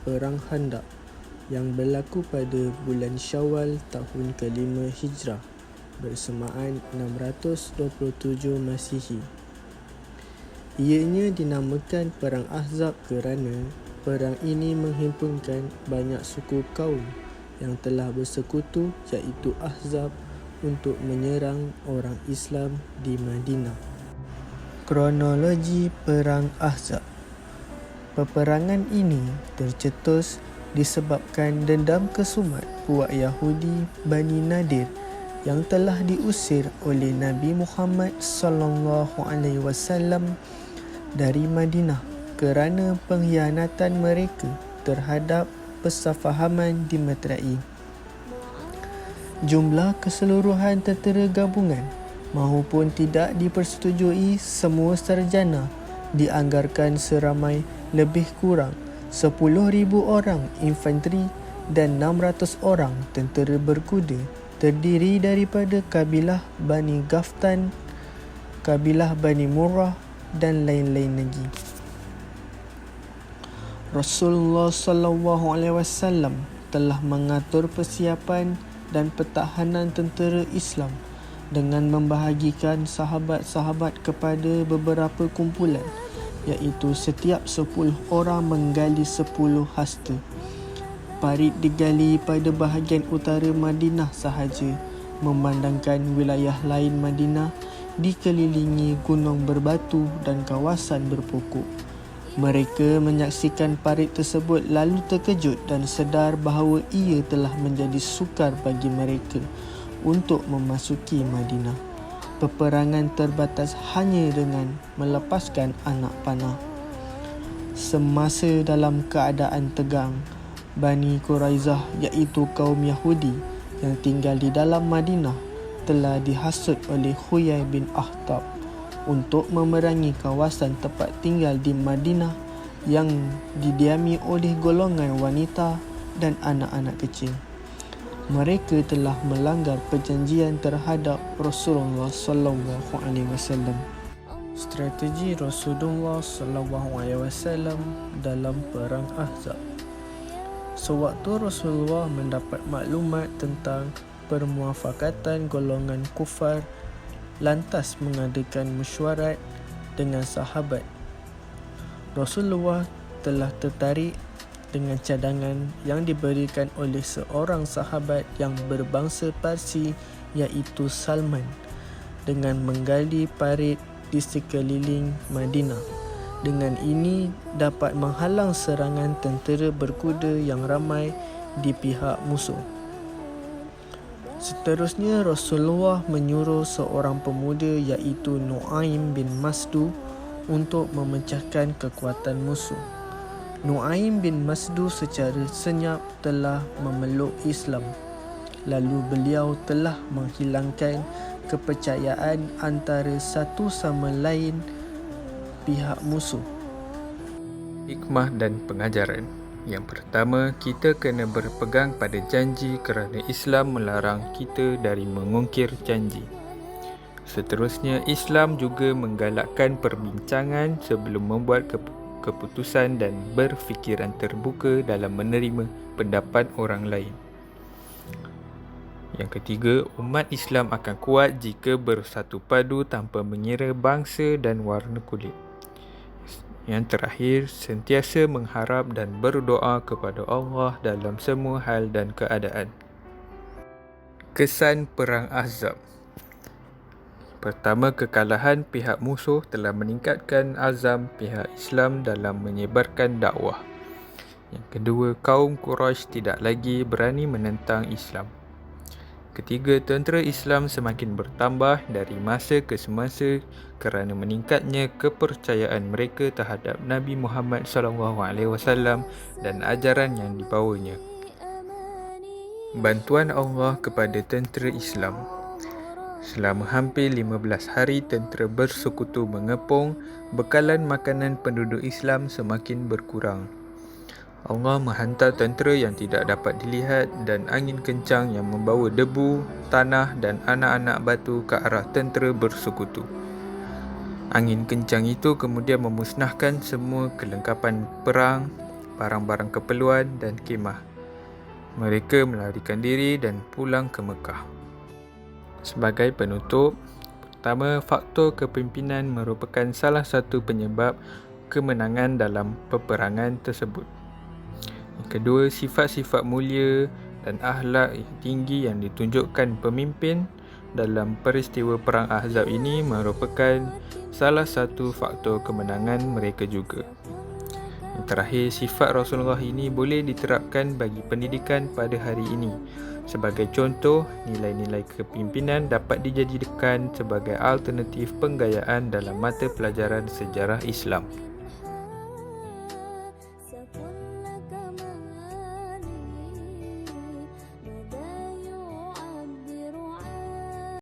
Perang Khandaq yang berlaku pada bulan Syawal tahun ke-5 Hijrah bersamaan 627 Masihi. Ianya dinamakan Perang Ahzab kerana perang ini menghimpunkan banyak suku kaum yang telah bersekutu iaitu Ahzab untuk menyerang orang Islam di Madinah. Kronologi Perang Ahzab. Peperangan ini tercetus disebabkan dendam kesumat puak Yahudi Bani Nadir yang telah diusir oleh Nabi Muhammad SAW dari Madinah kerana pengkhianatan mereka terhadap persefahaman dimeterai. Jumlah keseluruhan tentera gabungan mahupun tidak dipersetujui semua sarjana dianggarkan seramai lebih kurang 10,000 orang infanteri dan 600 orang tentera berkuda terdiri daripada kabilah Bani Ghaftan, kabilah Bani Murrah dan lain-lain lagi. Rasulullah SAW telah mengatur persiapan dan pertahanan tentera Islam dengan membahagikan sahabat-sahabat kepada beberapa kumpulan, iaitu setiap 10 orang menggali 10 hasta. Parit digali pada bahagian utara Madinah sahaja, memandangkan wilayah lain Madinah dikelilingi gunung berbatu dan kawasan berpokok. Mereka menyaksikan parit tersebut lalu terkejut dan sedar bahawa ia telah menjadi sukar bagi mereka untuk memasuki Madinah. Peperangan terbatas hanya dengan melepaskan anak panah. Semasa dalam keadaan tegang, Bani Quraizah iaitu kaum Yahudi yang tinggal di dalam Madinah telah dihasut oleh Huyai bin Akhtab untuk memerangi kawasan tempat tinggal di Madinah yang didiami oleh golongan wanita dan anak-anak kecil. Mereka telah melanggar perjanjian terhadap Rasulullah SAW. Strategi Rasulullah SAW dalam Perang Ahzab. Sewaktu Rasulullah mendapat maklumat tentang permuafakatan golongan kufar, lantas mengadakan mesyuarat dengan sahabat. Rasulullah telah tertarik dengan cadangan yang diberikan oleh seorang sahabat yang berbangsa Parsi iaitu Salman dengan menggali parit di sekeliling Madinah. Dengan ini dapat menghalang serangan tentera berkuda yang ramai di pihak musuh. Seterusnya, Rasulullah menyuruh seorang pemuda iaitu Nu'aim bin Masdu untuk memecahkan kekuatan musuh. Nu'aim bin Masdu secara senyap telah memeluk Islam. Lalu beliau telah menghilangkan kepercayaan antara satu sama lain pihak musuh. Hikmah dan pengajaran. Yang pertama, kita kena berpegang pada janji kerana Islam melarang kita dari mengungkir janji. Seterusnya, Islam juga menggalakkan perbincangan sebelum membuat keputusan dan berfikiran terbuka dalam menerima pendapat orang lain. Yang ketiga, umat Islam akan kuat jika bersatu padu tanpa mengira bangsa dan warna kulit. Yang terakhir, sentiasa mengharap dan berdoa kepada Allah dalam semua hal dan keadaan. Kesan Perang Ahzab. Pertama, kekalahan pihak musuh telah meningkatkan azam pihak Islam dalam menyebarkan dakwah. Yang kedua, kaum Quraisy tidak lagi berani menentang Islam. Ketiga, tentera Islam semakin bertambah dari masa ke semasa kerana meningkatnya kepercayaan mereka terhadap Nabi Muhammad SAW dan ajaran yang dibawanya. Bantuan Allah kepada tentera Islam. Selama hampir 15 hari tentera bersekutu mengepung, bekalan makanan penduduk Islam semakin berkurang. Allah menghantar tentera yang tidak dapat dilihat dan angin kencang yang membawa debu, tanah dan anak-anak batu ke arah tentera bersekutu. Angin kencang itu kemudian memusnahkan semua kelengkapan perang, barang-barang keperluan dan kemah. Mereka melarikan diri dan pulang ke Mekah. Sebagai penutup, pertama, faktor kepimpinan merupakan salah satu penyebab kemenangan dalam peperangan tersebut. Yang kedua, sifat-sifat mulia dan akhlak yang tinggi yang ditunjukkan pemimpin dalam peristiwa Perang Ahzab ini merupakan salah satu faktor kemenangan mereka juga. Yang terakhir, sifat Rasulullah ini boleh diterapkan bagi pendidikan pada hari ini. Sebagai contoh, nilai-nilai kepimpinan dapat dijadikan sebagai alternatif penggayaan dalam mata pelajaran sejarah Islam.